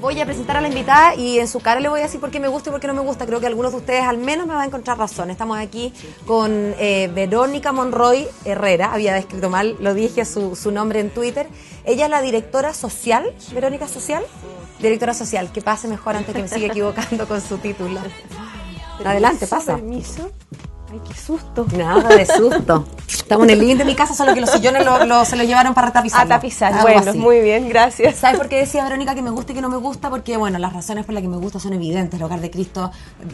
voy a presentar a la invitada y en su cara le voy a decir por qué me gusta y por qué no me gusta. Creo que algunos de ustedes al menos me van a encontrar razón. Estamos aquí con Verónica Monroy Herrera, había escrito mal, lo dije su nombre en Twitter. Ella es la directora social, Verónica Social, directora social, que pase mejor antes que me siga equivocando con su título. Adelante, pasa. Permiso. Ay, qué susto. Nada de susto. Estamos en el living de mi casa, solo que los sillones se los llevaron para tapizar. A tapizar, bueno, así. Muy bien, gracias. ¿Sabes por qué decía Verónica que me gusta y que no me gusta? Porque, bueno, las razones por las que me gusta son evidentes. El Hogar de Cristo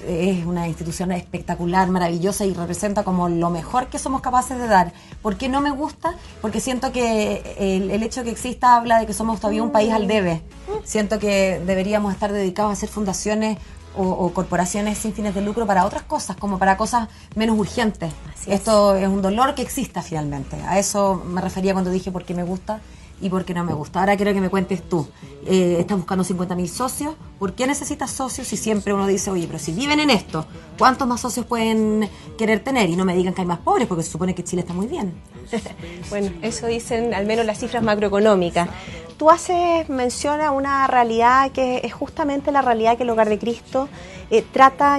es una institución espectacular, maravillosa y representa como lo mejor que somos capaces de dar. ¿Por qué no me gusta? Porque siento que el hecho de que exista habla de que somos todavía un país al debe. Siento que deberíamos estar dedicados a hacer fundaciones o corporaciones sin fines de lucro para otras cosas, como para cosas menos urgentes. Esto es un dolor que exista finalmente. A eso me refería cuando dije por qué me gusta y por qué no me gusta. Ahora quiero que me cuentes tú. Estás buscando 50.000 socios. ¿Por qué necesitas socios si siempre uno dice, oye, pero si viven en esto, ¿cuántos más socios pueden querer tener? Y no me digan que hay más pobres, porque se supone que Chile está muy bien. Bueno, eso dicen al menos las cifras macroeconómicas. Tú haces mención a una realidad que es justamente la realidad que el Hogar de Cristo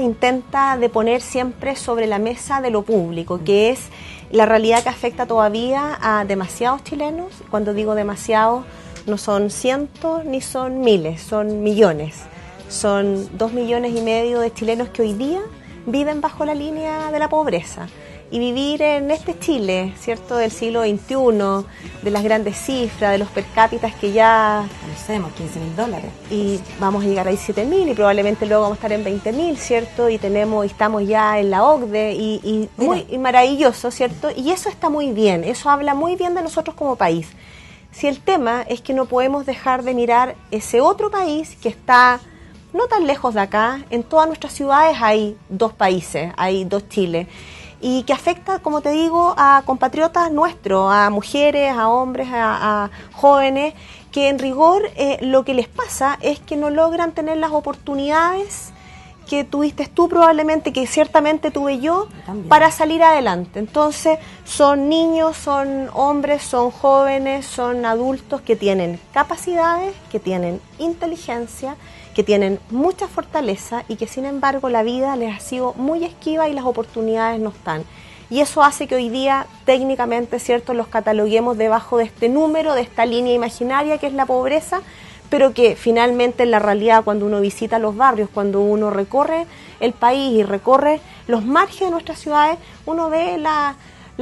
intenta de poner siempre sobre la mesa de lo público, que es la realidad que afecta todavía a demasiados chilenos. Cuando digo demasiados, no son cientos ni son miles, son millones. Son 2,5 millones de chilenos que hoy día viven bajo la línea de la pobreza. Y vivir en este Chile, ¿cierto?, del siglo XXI, de las grandes cifras, de los per cápitas que ya conocemos, $15.000. Y vamos a llegar a 17.000 y probablemente luego vamos a estar en 20.000, ¿cierto? Y estamos ya en la OCDE y maravilloso, ¿cierto? Y eso está muy bien, eso habla muy bien de nosotros como país. Si el tema es que no podemos dejar de mirar ese otro país que está no tan lejos de acá, en todas nuestras ciudades hay 2 países, hay 2 Chiles. Y que afecta, como te digo, a compatriotas nuestros, a mujeres, a hombres, a jóvenes, que en rigor lo que les pasa es que no logran tener las oportunidades que tuviste tú probablemente, que ciertamente tuve yo, para salir adelante. Entonces, son niños, son hombres, son jóvenes, son adultos que tienen capacidades, que tienen inteligencia, que tienen mucha fortaleza y que sin embargo la vida les ha sido muy esquiva y las oportunidades no están. Y eso hace que hoy día técnicamente, ¿cierto?, los cataloguemos debajo de este número, de esta línea imaginaria que es la pobreza, pero que finalmente en la realidad, cuando uno visita los barrios, cuando uno recorre el país y recorre los márgenes de nuestras ciudades, uno ve la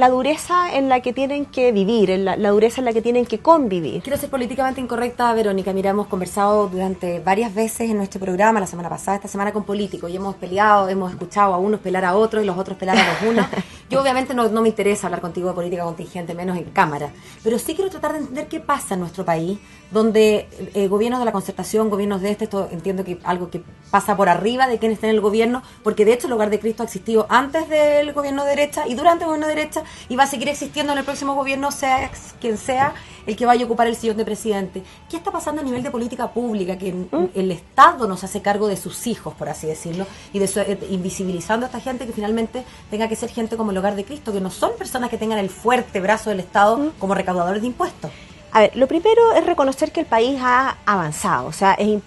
dureza en la que tienen que vivir, la dureza en la que tienen que convivir. Quiero ser políticamente incorrecta, Verónica. Mira, hemos conversado durante varias veces en nuestro programa, la semana pasada, esta semana con políticos, y hemos peleado, hemos escuchado a unos pelar a otros y los otros pelar a los unos. Yo obviamente no me interesa hablar contigo de política contingente, menos en cámara, pero sí quiero tratar de entender qué pasa en nuestro país, donde gobiernos de la concertación, gobiernos de esto entiendo que algo que pasa por arriba de quienes estén en el gobierno, porque de hecho el Hogar de Cristo ha existido antes del gobierno de derecha y durante el gobierno de derecha, y va a seguir existiendo en el próximo gobierno, sea quien sea el que vaya a ocupar el sillón de presidente. ¿Qué está pasando a nivel de política pública? Que el Estado no se hace cargo de sus hijos, por así decirlo, y de invisibilizando a esta gente que finalmente tenga que ser gente como el Hogar de Cristo, que no son personas que tengan el fuerte brazo del Estado como recaudadores de impuestos. A ver, lo primero es reconocer que el país ha avanzado. O sea, el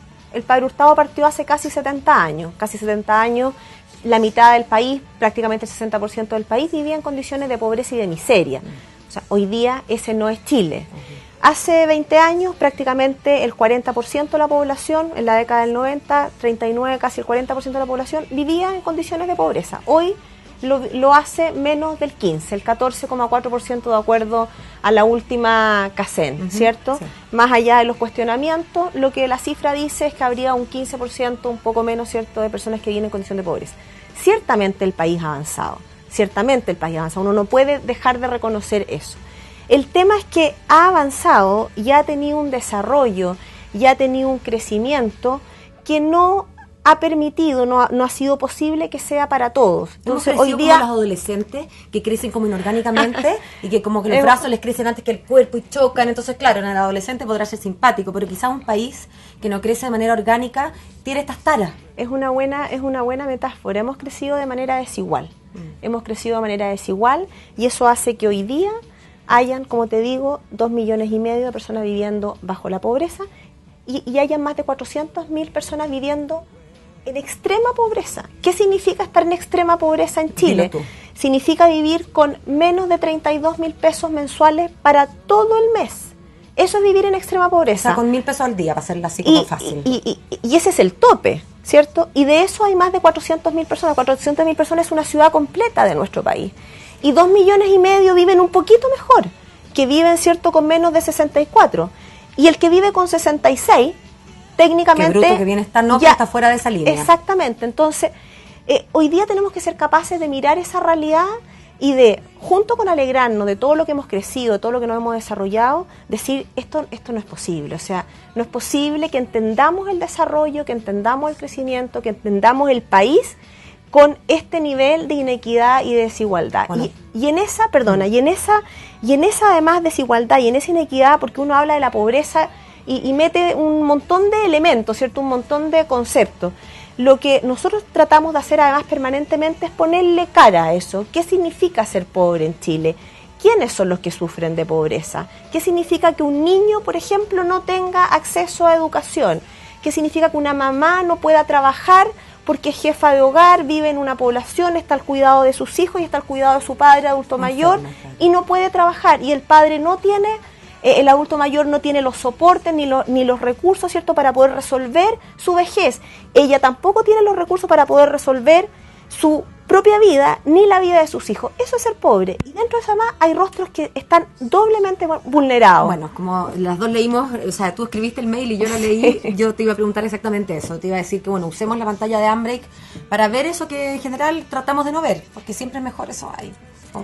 Padre Hurtado partió hace casi 70 años. Casi 70 años, la mitad del país, prácticamente el 60% del país, vivía en condiciones de pobreza y de miseria. O sea, hoy día ese no es Chile. Hace 20 años, prácticamente el 40% de la población, en la década del 90, 39, casi el 40% de la población, vivía en condiciones de pobreza. Hoy lo hace menos del 15, el 14,4% de acuerdo a la última CACEN, ¿cierto? Sí. Más allá de los cuestionamientos, lo que la cifra dice es que habría un 15%, un poco menos, ¿cierto?, de personas que viven en condición de pobreza. Ciertamente el país ha avanzado, uno no puede dejar de reconocer eso. El tema es que ha avanzado y ha tenido un desarrollo, y ha tenido un crecimiento que no ha permitido, no ha sido posible que sea para todos. Entonces, hoy día como los adolescentes que crecen como inorgánicamente y que como que los brazos les crecen antes que el cuerpo y chocan. Entonces, claro, en el adolescente podrá ser simpático, pero quizás un país que no crece de manera orgánica tiene estas taras. Es una buena metáfora. Hemos crecido de manera desigual. Y eso hace que hoy día hayan, como te digo, 2,5 millones de personas viviendo bajo la pobreza. y hayan más de 400.000 personas viviendo en extrema pobreza. ¿Qué significa estar en extrema pobreza en Chile? Significa vivir con menos de 32.000 pesos mensuales para todo el mes. Eso es vivir en extrema pobreza. O sea, con 1.000 pesos al día, para hacerla así como fácil. Y ese es el tope, ¿cierto? Y de eso hay más de 400.000 personas. 400.000 personas es una ciudad completa de nuestro país. Y 2,5 millones viven un poquito mejor, que viven, ¿cierto?, con menos de 64. Y el que vive con 66, técnicamente... Qué bruto que bienestar, no, que está fuera de esa línea. Exactamente. Entonces, hoy día tenemos que ser capaces de mirar esa realidad y de, junto con alegrarnos de todo lo que hemos crecido, de todo lo que nos hemos desarrollado, decir, esto no es posible. O sea, no es posible que entendamos el desarrollo, que entendamos el crecimiento, que entendamos el país con este nivel de inequidad y de desigualdad. Bueno. Y en esa además desigualdad y en esa inequidad, porque uno habla de la pobreza y mete un montón de elementos, ¿cierto? Un montón de conceptos. Lo que nosotros tratamos de hacer además permanentemente es ponerle cara a eso. ¿Qué significa ser pobre en Chile? ¿Quiénes son los que sufren de pobreza? ¿Qué significa que un niño, por ejemplo, no tenga acceso a educación? ¿Qué significa que una mamá no pueda trabajar porque es jefa de hogar, vive en una población, está al cuidado de sus hijos y está al cuidado de su padre adulto mayor y no puede trabajar? Y el padre no tiene... el adulto mayor no tiene los soportes ni los recursos, ¿cierto?, para poder resolver su vejez. Ella tampoco tiene los recursos para poder resolver su propia vida ni la vida de sus hijos. Eso es ser pobre. Y dentro de eso más hay rostros que están doblemente vulnerados. Bueno, como las dos leímos, o sea, tú escribiste el mail y yo lo leí, yo te iba a preguntar exactamente eso. Te iba a decir que, bueno, usemos la pantalla de Ambreak para ver eso que en general tratamos de no ver, porque siempre es mejor eso ahí.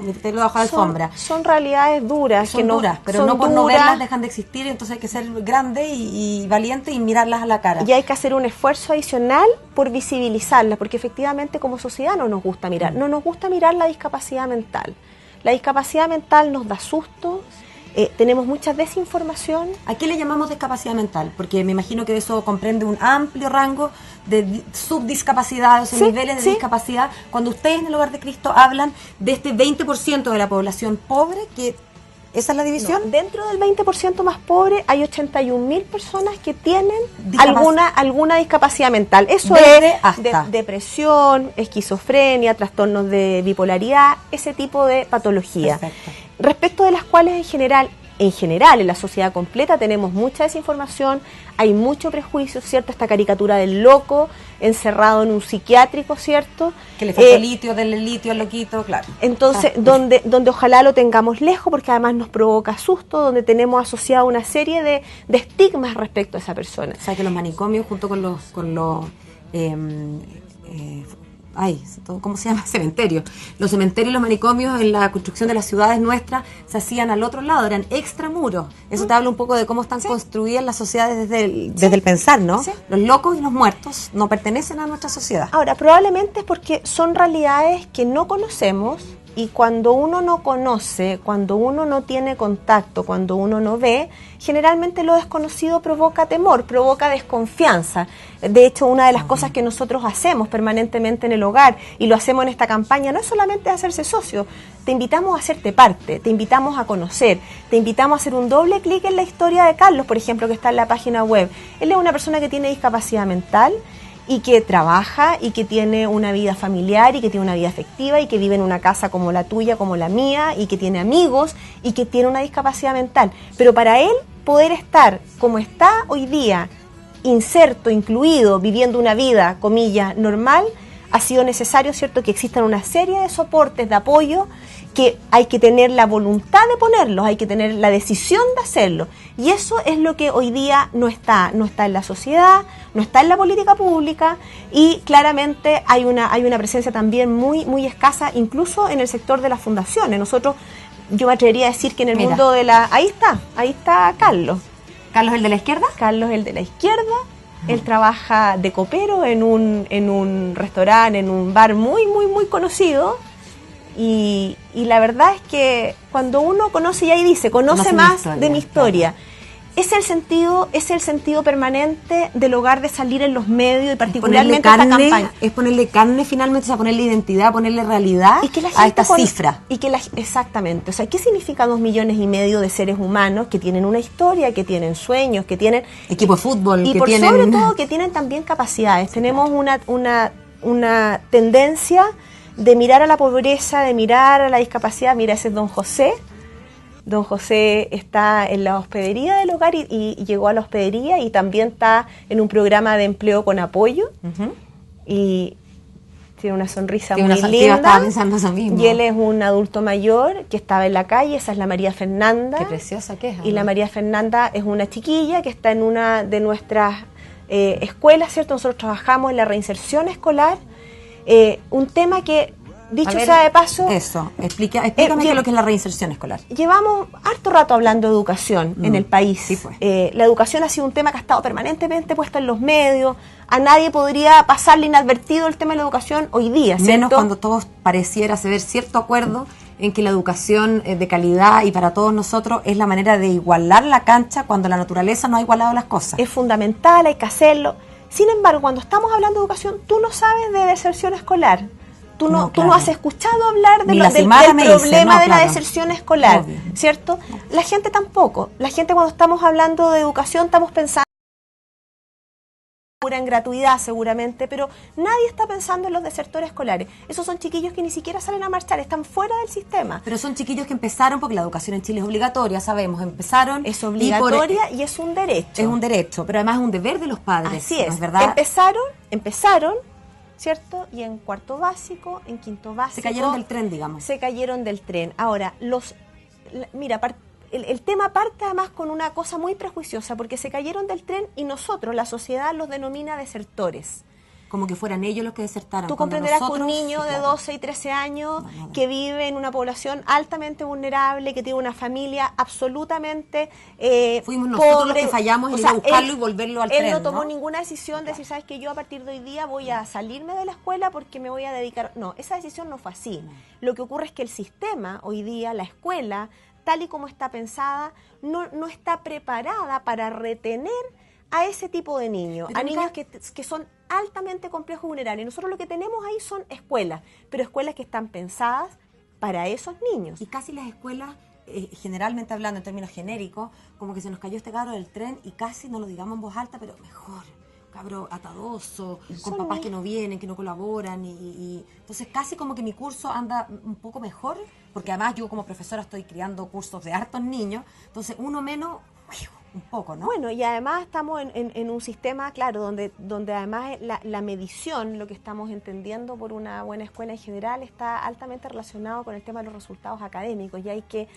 Meterlo bajo la alfombra. Son realidades duras. Son duras, pero no por no verlas dejan de existir, entonces hay que ser grande y valiente y mirarlas a la cara. Y hay que hacer un esfuerzo adicional por visibilizarlas, porque efectivamente como sociedad no nos gusta mirar. No nos gusta mirar la discapacidad mental. La discapacidad mental nos da susto, tenemos mucha desinformación. ¿A qué le llamamos discapacidad mental? Porque me imagino que eso comprende un amplio rango de subdiscapacidades, niveles de discapacidad. Cuando ustedes en el Hogar de Cristo hablan de este 20% de la población pobre, que ¿esa es la división? No, dentro del 20% más pobre hay 81.000 personas que tienen alguna discapacidad mental. Eso es depresión, esquizofrenia, trastornos de bipolaridad, ese tipo de patología. Perfecto. Respecto de las cuales en general en la sociedad completa tenemos mucha desinformación, hay mucho prejuicio, ¿cierto? Esta caricatura del loco encerrado en un psiquiátrico, ¿cierto? Que le falta litio, denle litio al loquito, claro. Entonces, donde ojalá lo tengamos lejos, porque además nos provoca susto, donde tenemos asociado una serie de estigmas respecto a esa persona. O sea, que los manicomios junto con los ¿cómo se llama? Cementerios. Los cementerios y los manicomios en la construcción de las ciudades nuestras se hacían al otro lado, eran extramuros. Eso te habla un poco de cómo están construidas las sociedades desde el pensar, ¿no? Sí. Los locos y los muertos no pertenecen a nuestra sociedad. Ahora, probablemente es porque son realidades que no conocemos, y cuando uno no conoce, cuando uno no tiene contacto, cuando uno no ve, generalmente lo desconocido provoca temor, provoca desconfianza. De hecho, una de las cosas que nosotros hacemos permanentemente en el hogar, y lo hacemos en esta campaña, no es solamente hacerse socio, te invitamos a hacerte parte, te invitamos a conocer, te invitamos a hacer un doble clic en la historia de Carlos, por ejemplo, que está en la página web. Él es una persona que tiene discapacidad mental, y que trabaja y que tiene una vida familiar y que tiene una vida afectiva y que vive en una casa como la tuya, como la mía, y que tiene amigos y que tiene una discapacidad mental. Pero para él poder estar como está hoy día, inserto, incluido, viviendo una vida, comillas, normal, ha sido necesario, ¿cierto?, que existan una serie de soportes de apoyo que hay que tener la voluntad de ponerlos, hay que tener la decisión de hacerlo. Y eso es lo que hoy día no está en la sociedad, no está en la política pública, y claramente hay una presencia también muy escasa, incluso en el sector de las fundaciones. Yo me atrevería a decir que en el mundo de la... Ahí está Carlos. ¿Carlos el de la izquierda? Carlos el de la izquierda. Él trabaja de copero en un restaurante, en un bar muy conocido. Y la verdad es que cuando uno conoce, y ahí dice, conoce más de mi historia, es el sentido permanente del hogar de salir en los medios y particularmente esta campaña. Es ponerle carne finalmente, o sea, ponerle identidad, ponerle realidad a esta cifra. Exactamente. O sea, ¿qué significa 2,5 millones de seres humanos que tienen una historia, que tienen sueños, que tienen equipo de fútbol, y que por tienen... sobre todo que tienen también capacidades? Tenemos una tendencia de mirar a la pobreza, de mirar a la discapacidad. Mira, ese es don José. Don José está en la hospedería del hogar y llegó a la hospedería y también está en un programa de empleo con apoyo. Y tiene una sonrisa muy linda. Estaba pensando eso mismo. Y él es un adulto mayor que estaba en la calle. Esa es la María Fernanda. Qué preciosa que es. Y la María Fernanda es una chiquilla que está en una de nuestras escuelas, ¿cierto? Nosotros trabajamos en la reinserción escolar. Un tema que... Dicho sea de paso... Eso, explícame qué es lo que es la reinserción escolar. Llevamos harto rato hablando de educación en el país. Sí, pues. La educación ha sido un tema que ha estado permanentemente puesto en los medios. A nadie podría pasarle inadvertido el tema de la educación hoy día, ¿cierto? Menos cuando todos pareciera ver cierto acuerdo en que la educación de calidad y para todos nosotros es la manera de igualar la cancha cuando la naturaleza no ha igualado las cosas. Es fundamental, hay que hacerlo. Sin embargo, cuando estamos hablando de educación, tú no sabes de deserción escolar. Tú no has escuchado hablar del problema de la deserción escolar, obvio, ¿cierto? No. La gente tampoco. La gente cuando estamos hablando de educación estamos pensando en gratuidad seguramente, pero nadie está pensando en los desertores escolares. Esos son chiquillos que ni siquiera salen a marchar, están fuera del sistema. Pero son chiquillos que empezaron, porque la educación en Chile es obligatoria, sabemos, empezaron... Es obligatoria y es un derecho. Es un derecho, pero además es un deber de los padres. Así es, ¿no es verdad? Empezaron, ¿cierto? Y en cuarto básico, en quinto básico... Se cayeron del tren, digamos. Se cayeron del tren. Ahora, mira, el tema parte además con una cosa muy prejuiciosa, porque se cayeron del tren y nosotros, la sociedad, los denomina desertores. Como que fueran ellos los que desertaron. Tú comprenderás que un niño de 12 y 13 años que vive en una población altamente vulnerable, que tiene una familia absolutamente fuimos nosotros pobre, los que fallamos en ir a buscarlo y volverlo al tren. Él no tomó ninguna decisión de decir, sabes que yo a partir de hoy día voy a salirme de la escuela porque me voy a dedicar... No, esa decisión no fue así. Lo que ocurre es que el sistema, hoy día, la escuela, tal y como está pensada, no está preparada para retener a ese tipo de niños, a niños que son altamente complejos y vulnerables. Nosotros lo que tenemos ahí son escuelas, pero escuelas que están pensadas para esos niños. Y casi las escuelas, generalmente hablando en términos genéricos, como que se nos cayó este cabro del tren y casi no lo digamos en voz alta, pero mejor, cabro atadoso, con papás que no vienen, que no colaboran, y entonces casi como que mi curso anda un poco mejor, porque además yo como profesora estoy creando cursos de hartos niños, entonces uno menos... un poco, ¿no? Bueno, y además estamos en un sistema, claro, donde además la medición, lo que estamos entendiendo por una buena escuela en general, está altamente relacionado con el tema de los resultados académicos, y hay que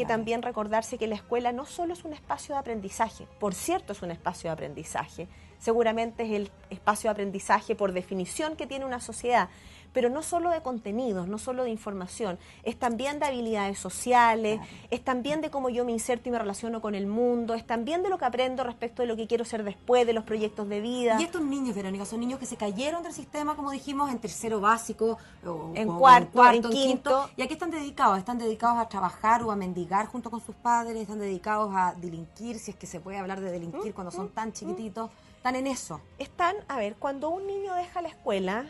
también recordarse que la escuela no solo es un espacio de aprendizaje, por cierto es un espacio de aprendizaje, seguramente es el espacio de aprendizaje por definición que tiene una sociedad, pero no solo de contenidos, no solo de información, es también de habilidades sociales, es también de cómo yo me inserto y me relaciono con el mundo, es también de lo que aprendo respecto de lo que quiero ser después, de los proyectos de vida. Y estos niños, Verónica, son niños que se cayeron del sistema, como dijimos, en tercero básico, en cuarto, en quinto. ¿Y a qué están dedicados? Están dedicados a trabajar o a mendigar junto con sus padres, están dedicados a delinquir, si es que se puede hablar de delinquir cuando son tan chiquititos, están en eso. Cuando un niño deja la escuela...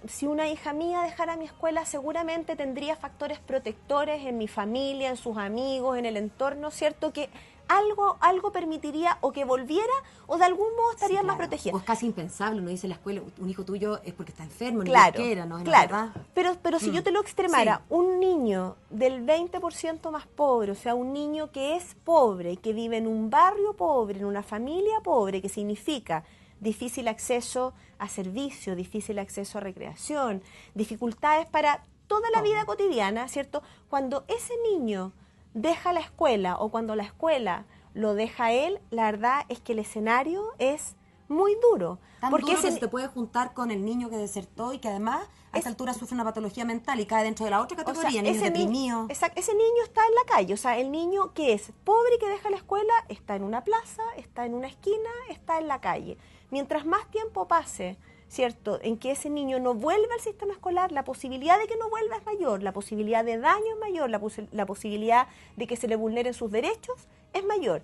si una hija mía dejara mi escuela, seguramente tendría factores protectores en mi familia, en sus amigos, en el entorno, ¿cierto? Que algo permitiría o que volviera o de algún modo estaría más protegida. O es casi impensable, uno dice en la escuela, un hijo tuyo es porque está enfermo, claro, ni quiera, ¿no? Claro, pero si yo te lo extremara, un niño del 20% más pobre, o sea, un niño que es pobre, que vive en un barrio pobre, en una familia pobre, que significa difícil acceso a servicios, difícil acceso a recreación, dificultades para toda la vida cotidiana, ¿cierto? Cuando ese niño deja la escuela o cuando la escuela lo deja él, la verdad es que el escenario es muy duro. Porque duro que se te puede juntar con el niño que desertó y que además a esta altura sufre una patología mental y cae dentro de la otra categoría, niños deprimidos. Ese niño está en la calle, o sea, el niño que es pobre y que deja la escuela está en una plaza, está en una esquina, está en la calle. Mientras más tiempo pase, ¿cierto?, en que ese niño no vuelva al sistema escolar, la posibilidad de que no vuelva es mayor, la posibilidad de daño es mayor, la posibilidad de que se le vulneren sus derechos es mayor.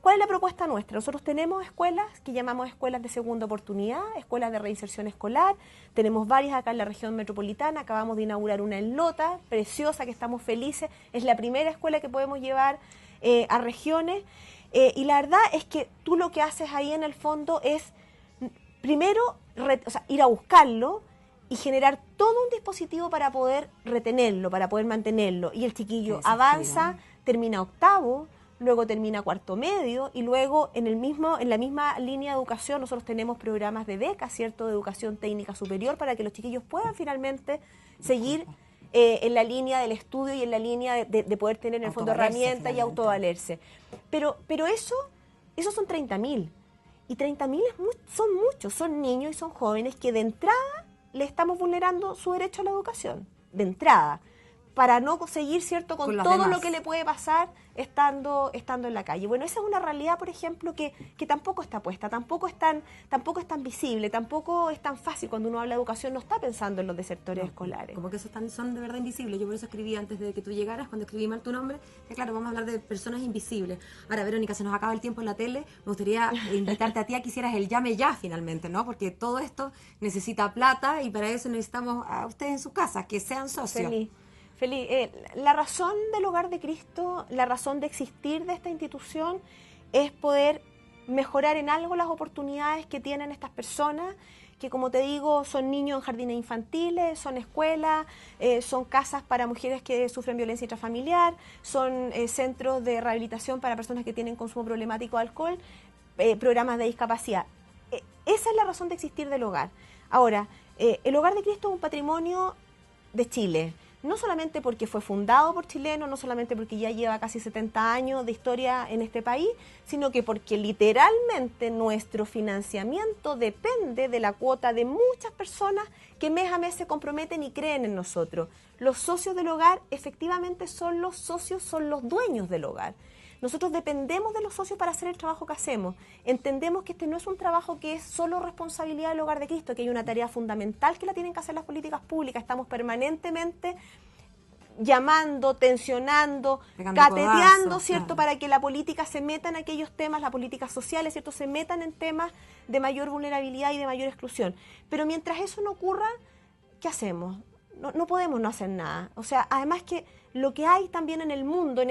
¿Cuál es la propuesta nuestra? Nosotros tenemos escuelas que llamamos escuelas de segunda oportunidad, escuelas de reinserción escolar. Tenemos varias acá en la región metropolitana. Acabamos de inaugurar una en Lota, preciosa, que estamos felices. Es la primera escuela que podemos llevar a regiones. Y la verdad es que tú lo que haces ahí en el fondo es, primero, ir a buscarlo y generar todo un dispositivo para poder retenerlo, para poder mantenerlo. Y el chiquillo avanza, termina octavo, luego termina cuarto medio y luego en la misma línea de educación nosotros tenemos programas de becas, ¿cierto?, de educación técnica superior para que los chiquillos puedan finalmente seguir en la línea del estudio y en la línea de poder tener en el fondo herramientas y autovalerse. Pero esos son 30.000 y 30.000 son muchos, son niños y son jóvenes que de entrada le estamos vulnerando su derecho a la educación, de entrada, para no seguir, ¿cierto?, con todo demás lo que le puede pasar estando en la calle. Bueno, esa es una realidad, por ejemplo, que tampoco está puesta, tampoco es tan visible, tampoco es tan fácil. Cuando uno habla de educación no está pensando en los desertores escolares. Como que esos son de verdad invisibles. Yo por eso escribí antes de que tú llegaras, cuando escribí mal tu nombre, que claro, vamos a hablar de personas invisibles. Ahora, Verónica, se nos acaba el tiempo en la tele. Me gustaría invitarte a ti a que hicieras el llame ya finalmente, ¿no? Porque todo esto necesita plata y para eso necesitamos a ustedes en sus casas, que sean socios. Feliz. La razón del Hogar de Cristo, la razón de existir de esta institución es poder mejorar en algo las oportunidades que tienen estas personas, que como te digo, son niños en jardines infantiles, son escuelas, son casas para mujeres que sufren violencia intrafamiliar, son centros de rehabilitación para personas que tienen consumo problemático de alcohol, programas de discapacidad. Esa es la razón de existir del hogar. Ahora, el Hogar de Cristo es un patrimonio de Chile. No solamente porque fue fundado por chilenos, no solamente porque ya lleva casi 70 años de historia en este país, sino que porque literalmente nuestro financiamiento depende de la cuota de muchas personas que mes a mes se comprometen y creen en nosotros. Los socios del hogar efectivamente son los socios, son los dueños del hogar. Nosotros dependemos de los socios para hacer el trabajo que hacemos. Entendemos que este no es un trabajo que es solo responsabilidad del Hogar de Cristo, que hay una tarea fundamental que la tienen que hacer las políticas públicas. Estamos permanentemente llamando, tensionando, cateteando, ¿cierto?, claro, para que la política se meta en aquellos temas, las políticas sociales, ¿cierto?, se metan en temas de mayor vulnerabilidad y de mayor exclusión. Pero mientras eso no ocurra, ¿qué hacemos? No podemos no hacer nada. O sea, además que lo que hay también en el mundo,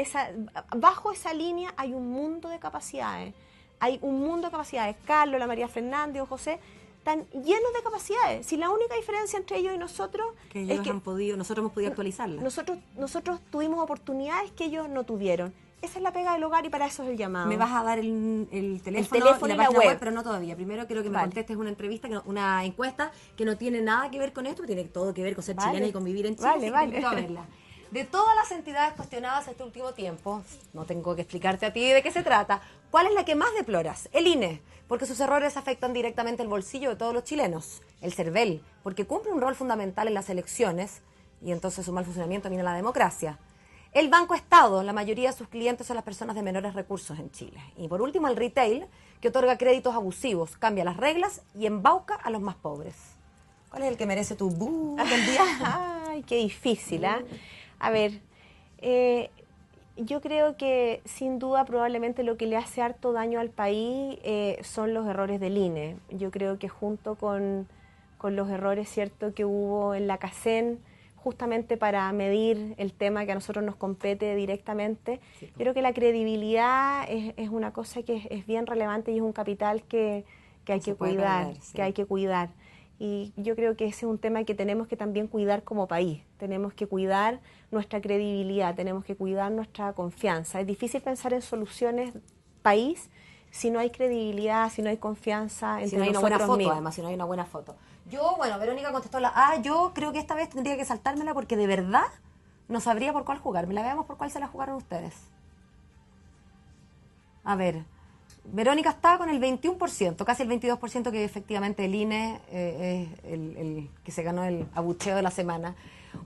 bajo esa línea hay un mundo de capacidades. Hay un mundo de capacidades. Carlos, la María Fernández o José están llenos de capacidades. Si la única diferencia entre ellos y nosotros que ellos es que nosotros hemos podido actualizarlas. Nosotros tuvimos oportunidades que ellos no tuvieron. Esa es la pega del hogar y para eso es el llamado. Me vas a dar el teléfono y la página web, pero no todavía. Primero quiero que me contestes una entrevista, una encuesta que no tiene nada que ver con esto, tiene todo que ver con ser chilena y convivir en Chile. Vale. A verla. De todas las entidades cuestionadas este último tiempo, no tengo que explicarte a ti de qué se trata, ¿cuál es la que más deploras? El INE, porque sus errores afectan directamente el bolsillo de todos los chilenos. El CERVEL, porque cumple un rol fundamental en las elecciones y entonces su mal funcionamiento mina la democracia. El Banco Estado, la mayoría de sus clientes son las personas de menores recursos en Chile. Y por último, el retail, que otorga créditos abusivos, cambia las reglas y embauca a los más pobres. ¿Cuál es el que merece tu bú del día? Ay, qué difícil, ¿eh? A ver, yo creo que sin duda probablemente lo que le hace harto daño al país son los errores del INE. Yo creo que junto con los errores, ¿cierto?, que hubo en la CACEN, justamente para medir el tema que a nosotros nos compete directamente. Sí. Creo que la credibilidad es una cosa que es bien relevante y es un capital que hay que cuidar, perder, sí, que hay que cuidar. Y yo creo que ese es un tema que tenemos que también cuidar como país. Tenemos que cuidar nuestra credibilidad, tenemos que cuidar nuestra confianza. Es difícil pensar en soluciones país si no hay credibilidad, si no hay confianza entre nosotros mismos. Si no hay una buena foto, además, si no hay una buena foto. Verónica contestó yo creo que esta vez tendría que saltármela porque de verdad no sabría por cuál jugármela. Veamos por cuál se la jugaron ustedes. A ver, Verónica está con el 21%, casi el 22% que efectivamente el INE es el que se ganó el abucheo de la semana.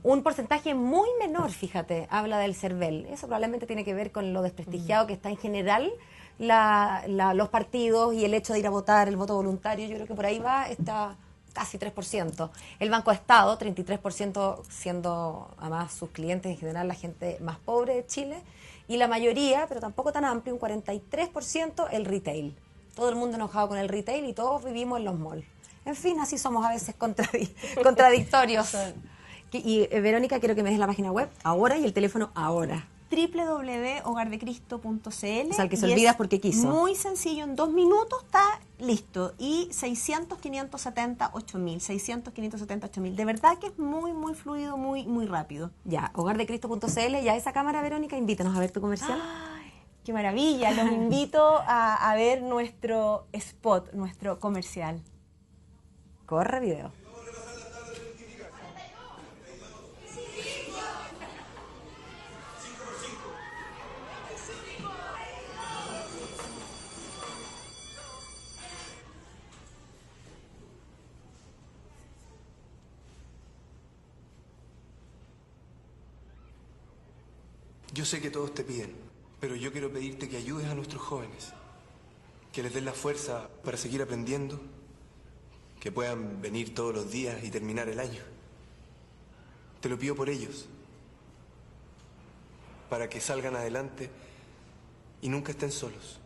Un porcentaje muy menor, fíjate, habla del CERVEL. Eso probablemente tiene que ver con lo desprestigiado que está en general los partidos y el hecho de ir a votar, el voto voluntario. Yo creo que por ahí está casi 3%. El Banco Estado, 33%, siendo además sus clientes en general la gente más pobre de Chile. y la mayoría, pero tampoco tan amplio, un 43% el retail. Todo el mundo enojado con el retail y todos vivimos en los malls. En fin, así somos a veces contradictorios. Y Verónica, quiero que me des la página web ahora y el teléfono ahora. www.hogardecristo.cl. O sea, el que se olvida es porque quiso. Muy sencillo, en 2 minutos está listo. Y 600-570-8000. 600-570-8000. De verdad que es muy, muy fluido, muy, muy rápido. Ya, hogardecristo.cl. Ya esa cámara, Verónica, invítanos a ver tu comercial. ¡Ay, qué maravilla! Los invito a ver nuestro spot, nuestro comercial. Corre video. Yo sé que todos te piden, pero yo quiero pedirte que ayudes a nuestros jóvenes, que les des la fuerza para seguir aprendiendo, que puedan venir todos los días y terminar el año. Te lo pido por ellos, para que salgan adelante y nunca estén solos.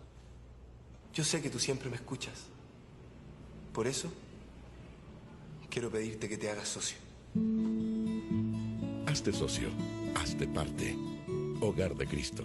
Yo sé que tú siempre me escuchas. Por eso, quiero pedirte que te hagas socio. Hazte socio, hazte parte. Hogar de Cristo.